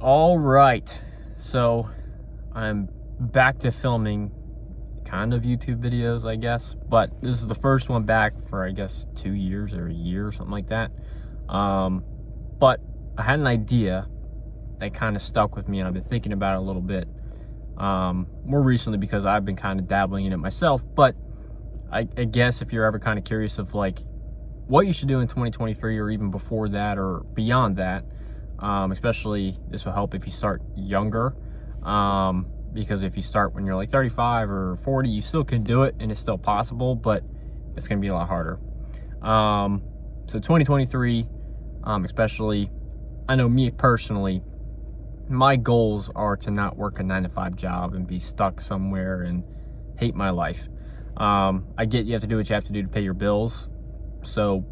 All right, so I'm back to filming kind of YouTube videos, I guess, but this is the first one back for, I guess, 2 years or a year or something like that. But I had an idea that kind of stuck with me, and I've been thinking about it a little bit more recently because I've been kind of dabbling in it myself. But I guess if you're ever kind of curious of like what you should do in 2023 or even before that or beyond that, especially this will help if you start younger, because if you start when you're like 35 or 40, you still can do it and it's still possible, but it's going to be a lot harder. So 2023, especially, I know me personally, my goals are to not work a 9-to-5 job and be stuck somewhere and hate my life. I get you have to do what you have to do to pay your bills, so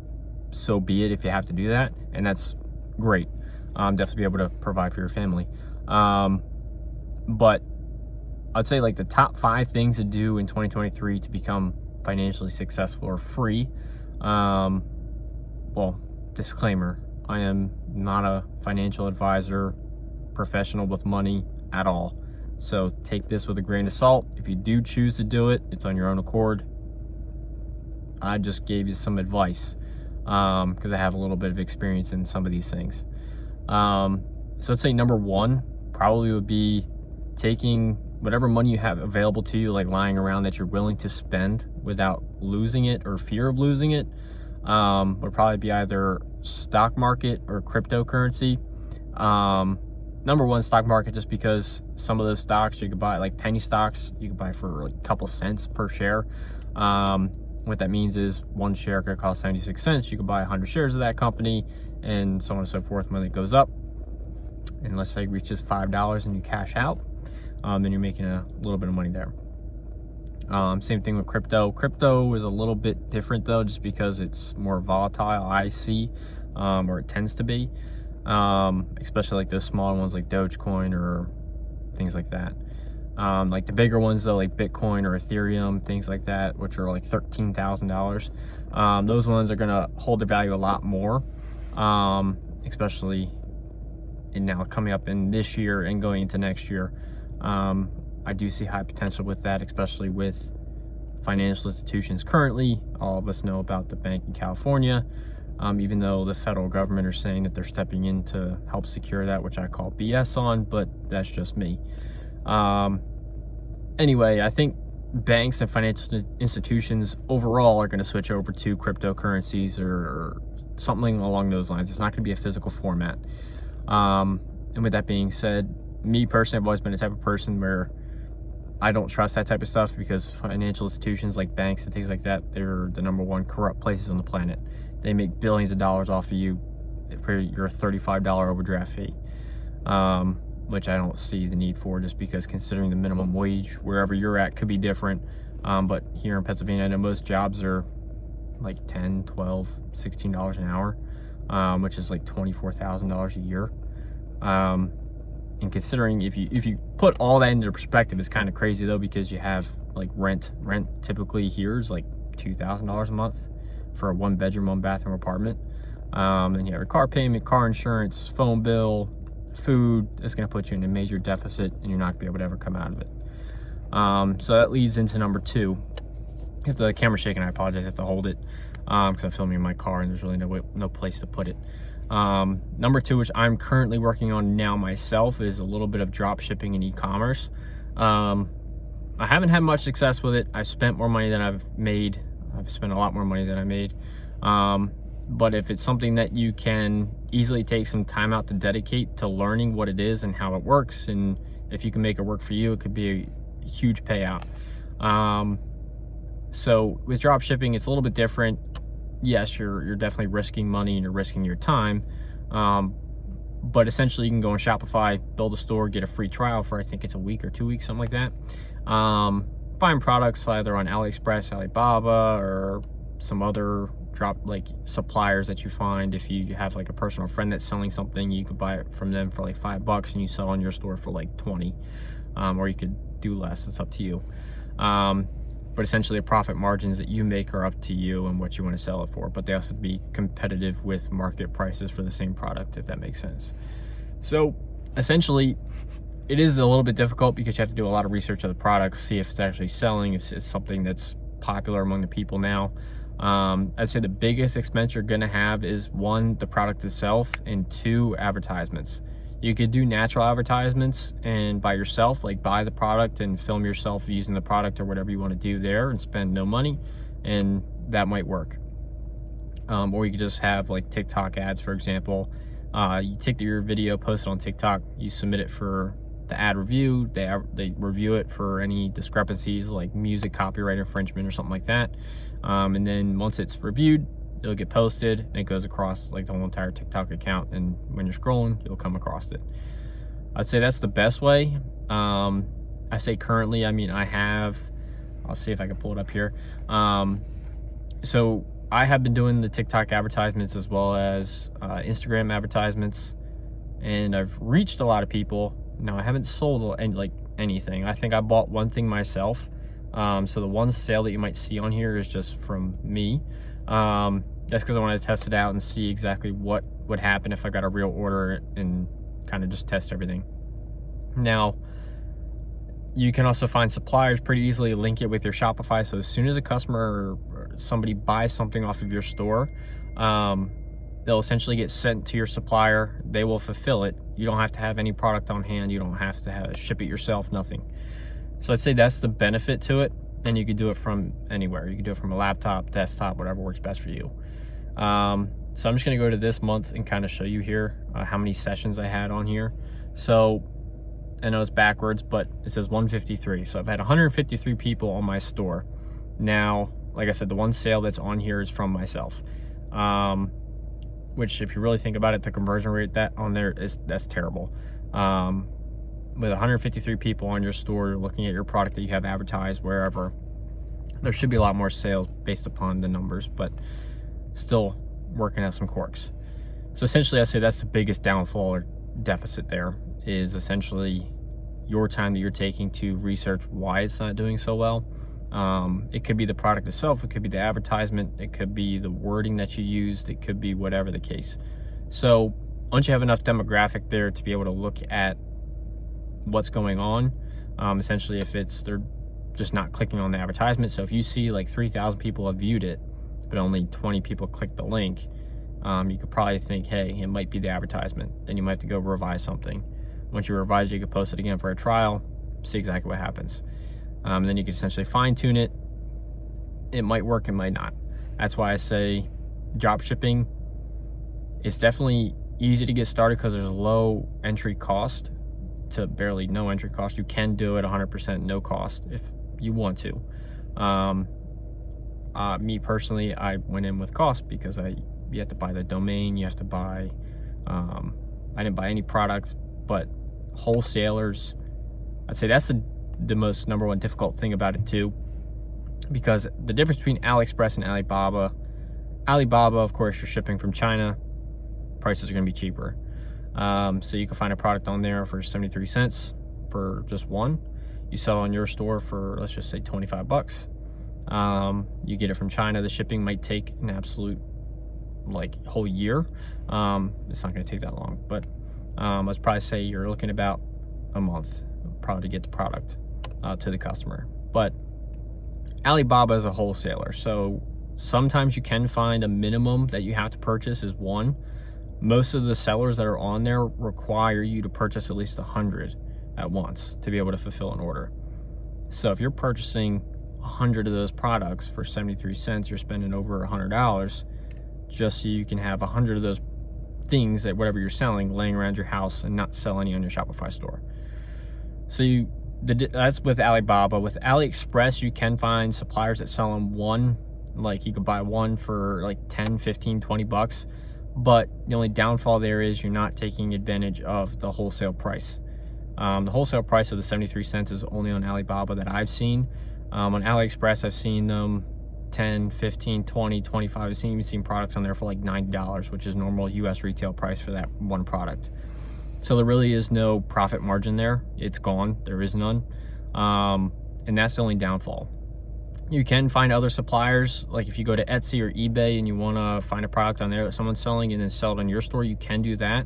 be it if you have to do that, and that's great. Definitely be able to provide for your family. But I'd say like the top 5 things to do in 2023 to become financially successful or free. Well, disclaimer, I am not a financial advisor, professional with money at all. So take this with a grain of salt. If you do choose to do it, it's on your own accord. I just gave you some advice because I have a little bit of experience in some of these things. So let's say number 1 probably would be taking whatever money you have available to you, like lying around, that you're willing to spend without losing it or fear of losing it, would probably be either stock market or cryptocurrency. Number 1, stock market, just because some of those stocks you could buy, like penny stocks, you could buy for like a couple cents per share. What that means is one share could cost 76 cents. You could buy 100 shares of that company and so on and so forth. When it goes up, and let's say it reaches $5 and you cash out, then you're making a little bit of money there. Same thing with crypto. Crypto is a little bit different though, just because it's more volatile, I see, or it tends to be, especially like those smaller ones like Dogecoin or things like that. Like the bigger ones though, like Bitcoin or Ethereum, things like that, which are like $13,000. Those ones are gonna hold their value a lot more, especially in now coming up in this year and going into next year. I do see high potential with that, especially with financial institutions. Currently, all of us know about the bank in California, even though the federal government are saying that they're stepping in to help secure that, which I call BS on, but that's just me. Anyway, I think banks and financial institutions overall are going to switch over to cryptocurrencies or something along those lines. It's not going to be a physical format. And with that being said, me personally, I've always been the type of person where I don't trust that type of stuff, because financial institutions like banks and things like that, they're the number 1 corrupt places on the planet. They make billions of dollars off of you for your $35 overdraft fee, which I don't see the need for, just because considering the minimum wage wherever you're at could be different. But here in Pennsylvania, I know most jobs are like $10, $12, $16 an hour, which is like $24,000 a year. And considering if you put all that into perspective, it's kind of crazy though, because you have like rent typically here is like $2,000 a month for a 1-bedroom, 1-bathroom apartment. And you have your car payment, car insurance, phone bill, food. It's going to put you in a major deficit, and you're not going to be able to ever come out of it. So that leads into number 2. If the camera's shaking, I apologize. I have to hold it because I'm filming in my car and there's really no place to put it. Number 2, which I'm currently working on now myself, is a little bit of drop shipping and e-commerce. I haven't had much success with it. I've spent more money than I've made. I've spent a lot more money than I made. But if it's something that you can easily take some time out to dedicate to learning what it is and how it works, and if you can make it work for you, it could be a huge payout. So with drop shipping, it's a little bit different. Yes, you're definitely risking money and you're risking your time. But essentially you can go on Shopify, build a store, get a free trial for, I think it's a week or 2 weeks, something like that. Find products either on AliExpress, Alibaba, or some other drop like suppliers that you find. If you have like a personal friend that's selling something, you could buy it from them for like $5 and you sell on your store for like 20, or you could do less. It's up to you. But essentially the profit margins that you make are up to you and what you want to sell it for, but they also be competitive with market prices for the same product, if that makes sense. So essentially, it is a little bit difficult because you have to do a lot of research of the product, see if it's actually selling, if it's something that's popular among the people now. I'd say the biggest expense you're going to have is, one, the product itself, and two, advertisements. You could do natural advertisements and by yourself, like buy the product and film yourself using the product or whatever you want to do there and spend no money, and that might work. Or you could just have like TikTok ads, for example. You take your video, post it on TikTok, you submit it for the ad review, they review it for any discrepancies like music copyright infringement or something like that. And then once it's reviewed, it'll get posted and it goes across like the whole entire TikTok account, and when you're scrolling, you'll come across it. I'd say that's the best way. I say currently, I mean, I'll see if I can pull it up here. So I have been doing the TikTok advertisements as well as Instagram advertisements, and I've reached a lot of people. Now, I haven't sold anything. I think I bought one thing myself. So the one sale that you might see on here is just from me. That's because I wanted to test it out and see exactly what would happen if I got a real order and kind of just test everything. Now, you can also find suppliers pretty easily, link it with your Shopify. So as soon as a customer or somebody buys something off of your store, they'll essentially get sent to your supplier. They will fulfill it. You don't have to have any product on hand. You don't have to ship it yourself, nothing. So I'd say that's the benefit to it. And you could do it from anywhere. You can do it from a laptop, desktop, whatever works best for you. So I'm just gonna go to this month and kind of show you here how many sessions I had on here. So I know it's backwards, but it says 153. So I've had 153 people on my store. Now, like I said, the one sale that's on here is from myself. Which, if you really think about it, the conversion rate that on there that's terrible. With 153 people on your store looking at your product that you have advertised wherever, there should be a lot more sales based upon the numbers, but still working out some quirks. So essentially, I say that's the biggest downfall or deficit there, is essentially your time that you're taking to research why it's not doing so well. It could be the product itself, it could be the advertisement, it could be the wording that you used, it could be whatever the case. So once you have enough demographic there to be able to look at what's going on, essentially if they're just not clicking on the advertisement. So if you see like 3,000 people have viewed it, but only 20 people click the link, you could probably think, hey, it might be the advertisement. Then you might have to go revise something. Once you revise it, you can post it again for a trial, see exactly what happens. And then you can essentially fine tune it. It might work, it might not. That's why I say drop shipping, it's definitely easy to get started because there's a low entry cost to barely no entry cost. You can do it 100% no cost if you want to. Me personally, I went in with cost because you have to buy the domain, you have to buy, I didn't buy any product, but wholesalers, I'd say that's the most number one difficult thing about it too, because the difference between AliExpress and Alibaba, of course, you're shipping from China, prices are going to be cheaper. So you can find a product on there for 73 cents for just one. You sell on your store for, let's just say, 25 bucks. You get it from China. The shipping might take an absolute whole year. It's not going to take that long, but let's probably say you're looking about a month probably to get the product to the customer. But Alibaba is a wholesaler, so sometimes you can find a minimum that you have to purchase is one. Most of the sellers that are on there require you to purchase at least 100 at once to be able to fulfill an order. So if you're purchasing 100 of those products for 73 cents, you're spending over $100 just so you can have 100 of those things that whatever you're selling laying around your house and not sell any on your Shopify store. So that's with Alibaba. With AliExpress, you can find suppliers that sell them one, you could buy one for 10, 15, 20 bucks. But the only downfall there is you're not taking advantage of the wholesale price. The wholesale price of the 73 cents is only on Alibaba that I've seen. On AliExpress, I've seen them 10, 15, 20, 25. I've even seen products on there for $90, which is normal US retail price for that one product. So there really is no profit margin there. It's gone. There is none. And that's the only downfall. You can find other suppliers, like if you go to Etsy or eBay and you want to find a product on there that someone's selling and then sell it on your store, you can do that.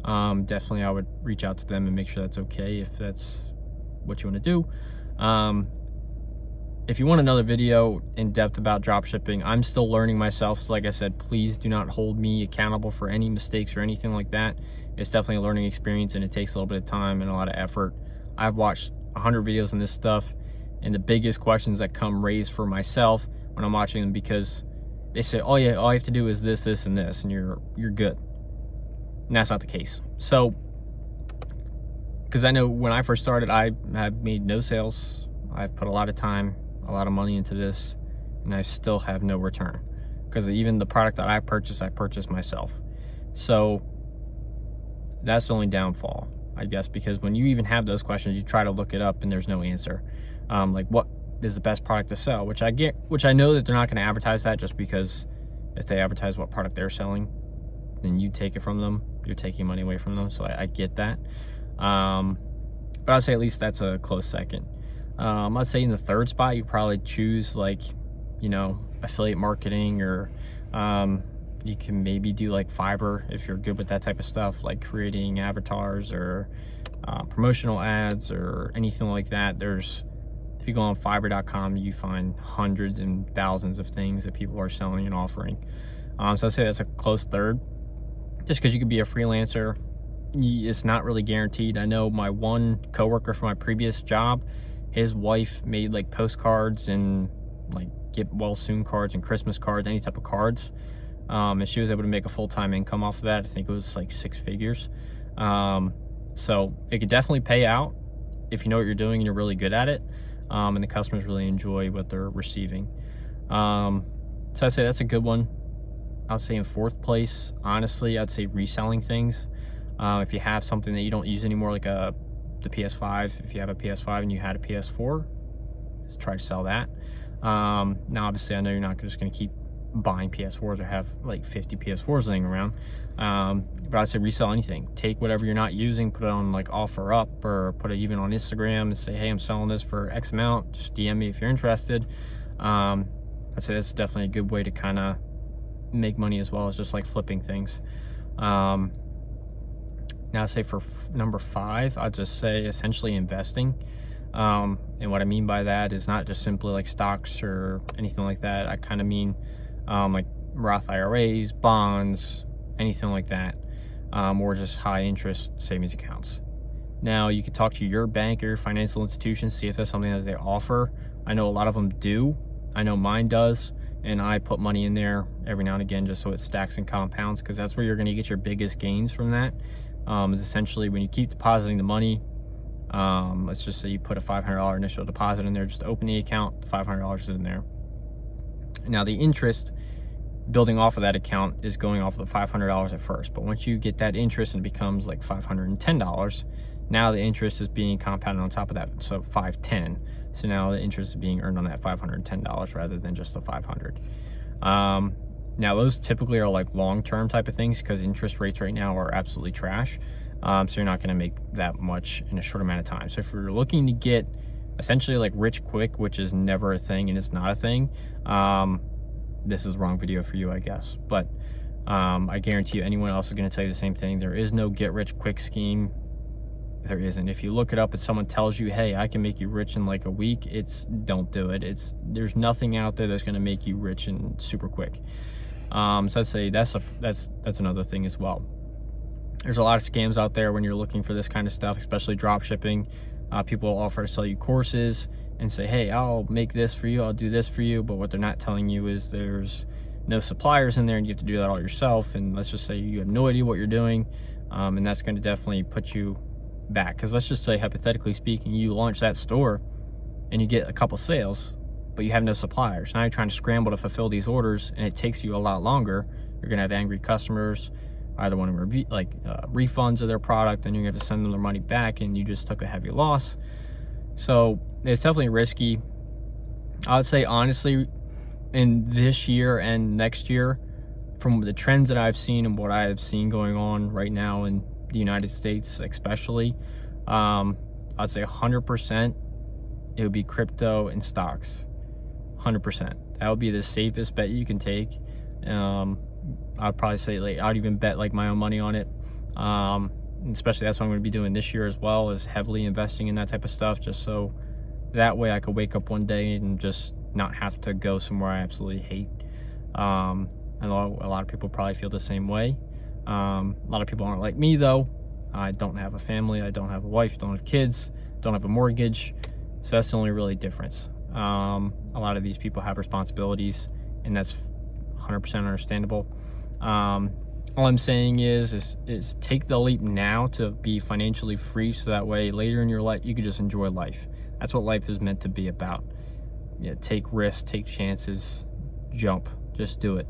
definitely I would reach out to them and make sure that's okay if that's what you want to do. If you want another video in depth about dropshipping, I'm still learning myself. So like I said, please do not hold me accountable for any mistakes or anything like that. It's definitely a learning experience, and it takes a little bit of time and a lot of effort. I've watched 100 videos on this stuff, and the biggest questions that come raised for myself when I'm watching them, because they say, oh yeah, all you have to do is this, this, and this, and you're good. And that's not the case. So, because I know when I first started, I have made no sales. I've put a lot of time, a lot of money into this, and I still have no return, because even the product that I purchased myself. So that's the only downfall, I guess, because when you even have those questions, you try to look it up and there's no answer. Like, what is the best product to sell? Which I know that they're not going to advertise that, just because if they advertise what product they're selling, then you take it from them, you're taking money away from them. So I get that. But I'd say at least that's a close second. I'd say in the third spot, you probably choose, like, affiliate marketing, or you can maybe do like Fiverr if you're good with that type of stuff, like creating avatars or promotional ads or anything like that. If you go on Fiverr.com, you find hundreds and thousands of things that people are selling and offering. So I'd say that's a close third, just because you could be a freelancer. It's not really guaranteed. I know my one coworker from my previous job, his wife made like postcards and like get well soon cards and Christmas cards, any type of cards. And she was able to make a full-time income off of that. I think it was like 6 figures. So it could definitely pay out if you know what you're doing and you're really good at it. And the customers really enjoy what they're receiving. So I'd say that's a good one. I'd say in fourth place, honestly, I'd say reselling things. If you have something that you don't use anymore, like the PS5, if you have a PS5 and you had a PS4, just try to sell that. Now, obviously, I know you're not just going to keep buying PS4s or have like 50 PS4s laying around. But I'd say resell anything. Take whatever you're not using, put it on like OfferUp, or put it even on Instagram and say, hey, I'm selling this for X amount. Just DM me if you're interested. I'd say that's definitely a good way to kind of make money, as well as just like flipping things. Now, I'd say for number 5, I'd just say essentially investing. And what I mean by that is not just simply like stocks or anything like that. I kind of mean like Roth IRAs, bonds, anything like that, or just high interest savings accounts. Now, you could talk to your bank or your financial institution, see if that's something that they offer. I know a lot of them do. I know mine does, and I put money in there every now and again just so it stacks and compounds, because that's where you're going to get your biggest gains from that. Is essentially when you keep depositing the money. Let's just say you put a $500 initial deposit in there just to open the account. The $500 is in there. Now, the interest building off of that account is going off of the $500 at first, but once you get that interest and it becomes like $510, now the interest is being compounded on top of that, so 510. So now the interest is being earned on that $510 rather than just the 500. Now, those typically are like long-term type of things, because interest rates right now are absolutely trash. So you're not going to make that much in a short amount of time. So if you're looking to get essentially like rich quick, which is never a thing and it's not a thing, this is the wrong video for you, I guess. But I guarantee you anyone else is going to tell you the same thing. There is no get rich quick scheme. There isn't. If you look it up and someone tells you, hey, I can make you rich in like a week, don't do it. There's nothing out there that's going to make you rich and super quick. So I'd say that's another thing as well. There's a lot of scams out there when you're looking for this kind of stuff, especially drop shipping. People offer to sell you courses and say, hey, I'll make this for you, I'll do this for you. But what they're not telling you is there's no suppliers in there and you have to do that all yourself. And let's just say you have no idea what you're doing. And that's going to definitely put you back. Because let's just say, hypothetically speaking, you launch that store and you get a couple sales, but you have no suppliers. Now you're trying to scramble to fulfill these orders, and it takes you a lot longer. You're going to have angry customers, either want to refunds of their product, and you're going to have to send them their money back, and you just took a heavy loss. So it's definitely risky. I would say, honestly, in this year and next year, from the trends that I've seen and what I have seen going on right now in the United States especially, I'd say 100% it would be crypto and stocks. 100%. That would be the safest bet you can take. I'd probably say, like, I'd even bet like my own money on it. Especially that's what I'm going to be doing this year as well, is heavily investing in that type of stuff, just so that way I could wake up one day and just not have to go somewhere I absolutely hate. I know a lot of people probably feel the same way. A lot of people aren't like me though. I don't have a family, I don't have a wife, don't have kids, don't have a mortgage. So that's the only really difference. A lot of these people have responsibilities, and that's 100% understandable. All I'm saying is take the leap now to be financially free, so that way later in your life you can just enjoy life. That's what life is meant to be about. Yeah, take risks, take chances, jump, just do it.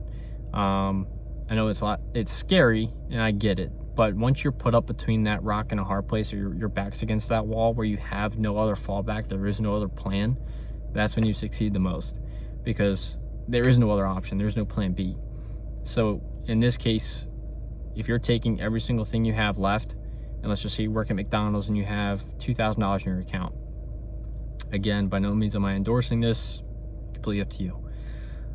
I know it's scary, and I get it, but once you're put up between that rock and a hard place, or your back's against that wall where you have no other fallback, there is no other plan, that's when you succeed the most, because there is no other option, there's no plan B. So in this case, if you're taking every single thing you have left, and let's just say you work at McDonald's and you have $2,000 in your account. Again, by no means am I endorsing this, completely up to you.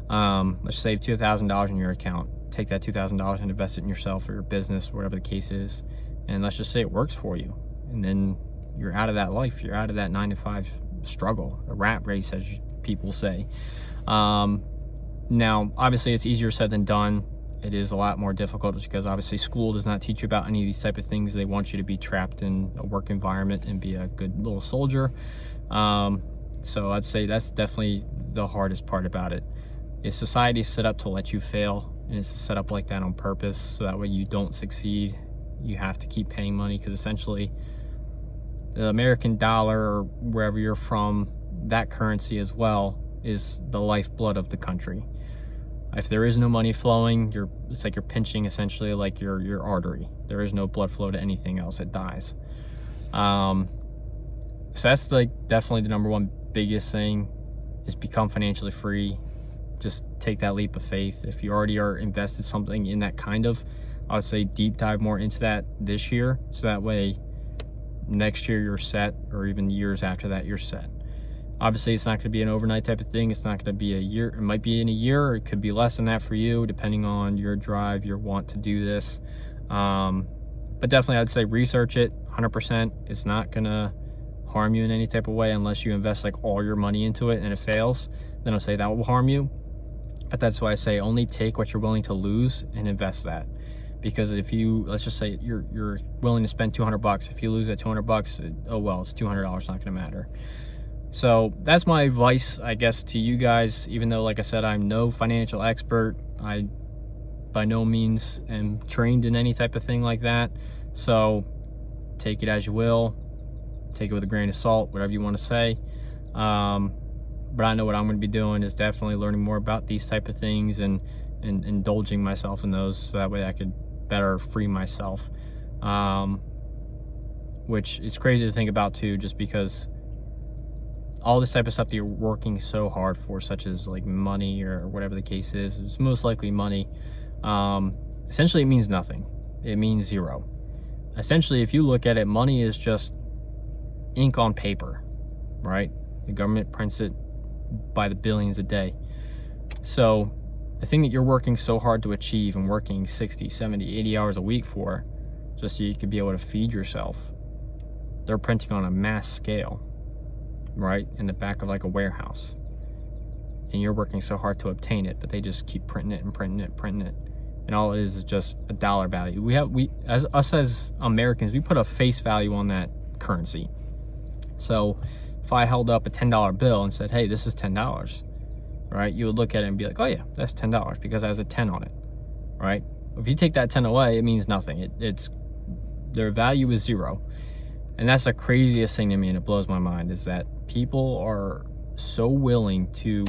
Let's say $2,000 in your account. Take that $2,000 and invest it in yourself or your business, whatever the case is. And let's just say it works for you. And then you're out of that life. You're out of that 9-to-5 struggle, a rat race, as people say. Now, obviously, it's easier said than done. It is a lot more difficult just because obviously school does not teach you about any of these type of things. They want you to be trapped in a work environment and be a good little soldier. So I'd say that's definitely the hardest part about it. Is society set up to let you fail, and it's set up like that on purpose, so that way you don't succeed. You have to keep paying money, because essentially the American dollar, or wherever you're from, that currency as well is the lifeblood of the country. If there is no money flowing, it's like you're pinching essentially like your artery. There is no blood flow to anything else, it dies. So that's like definitely the number one biggest thing, is become financially free. Just take that leap of faith. If you already are invested something in that kind of, I would say deep dive more into that this year, so that way next year you're set, or even years after that you're set. Obviously, it's not going to be an overnight type of thing. It's not going to be a year. It might be in a year, or it could be less than that for you, depending on your drive, your want to do this. But definitely, I'd say research it 100%. It's not going to harm you in any type of way, unless you invest like all your money into it and it fails. Then I'll say that will harm you. But that's why I say only take what you're willing to lose and invest that. Because if you, let's just say you're willing to spend $200, if you lose that $200, oh well, it's $200, not going to matter. So that's my advice, I guess, to you guys. Even though, like I said, I'm no financial expert, I by no means am trained in any type of thing like that. So take it as you will, take it with a grain of salt, whatever you want to say. But I know what I'm going to be doing is definitely learning more about these type of things, and indulging myself in those, so that way I could better free myself. Which is crazy to think about too, just because all this type of stuff that you're working so hard for, such as like money or whatever the case is, it's most likely money. Essentially, it means nothing. It means zero. Essentially, if you look at it, money is just ink on paper, right? The government prints it by the billions a day. So the thing that you're working so hard to achieve, and working 60, 70, 80 hours a week for, just so you could be able to feed yourself, they're printing on a mass scale, right, in the back of like a warehouse, and you're working so hard to obtain it, but they just keep printing it and printing it and printing it, and all it is just a dollar value. We as Americans, we put a face value on that currency. So if I held up a $10 bill and said, hey, this is $10, right, you would look at it and be like, oh yeah, that's $10 because it has a 10 on it, right? If you take that 10 away, it means nothing. It's their value is zero. And that's the craziest thing to me, and it blows my mind, is that people are so willing to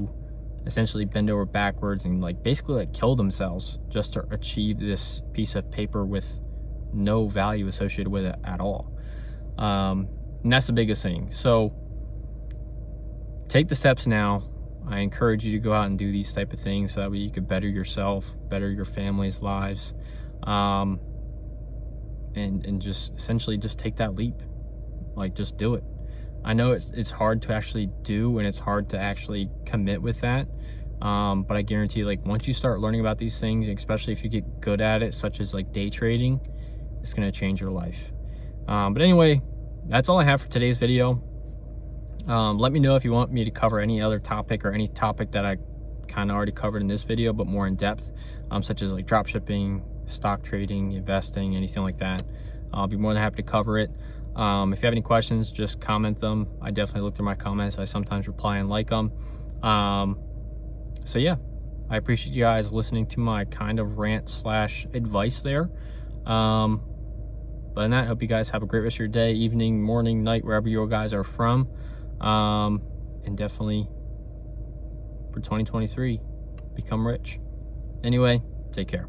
essentially bend over backwards and like basically like kill themselves just to achieve this piece of paper with no value associated with it at all. And that's the biggest thing. So take the steps now. I encourage you to go out and do these type of things, so that way you could better yourself, better your family's lives, and just essentially just take that leap. Like, just do it. I know it's hard to actually do, and it's hard to actually commit with that, but I guarantee, like, once you start learning about these things, especially if you get good at it, such as like day trading, it's going to change your life. But anyway, that's all I have for today's video. Let me know if you want me to cover any other topic or any topic that I kind of already covered in this video, but more in depth, such as like dropshipping, stock trading, investing, anything like that. I'll be more than happy to cover it. If you have any questions, just comment them. I definitely look through my comments. I sometimes reply and like them. So yeah, I appreciate you guys listening to my kind of rant / advice there. But than that, I hope you guys have a great rest of your day, evening, morning, night, wherever you guys are from. And definitely for 2023, become rich. Anyway, take care.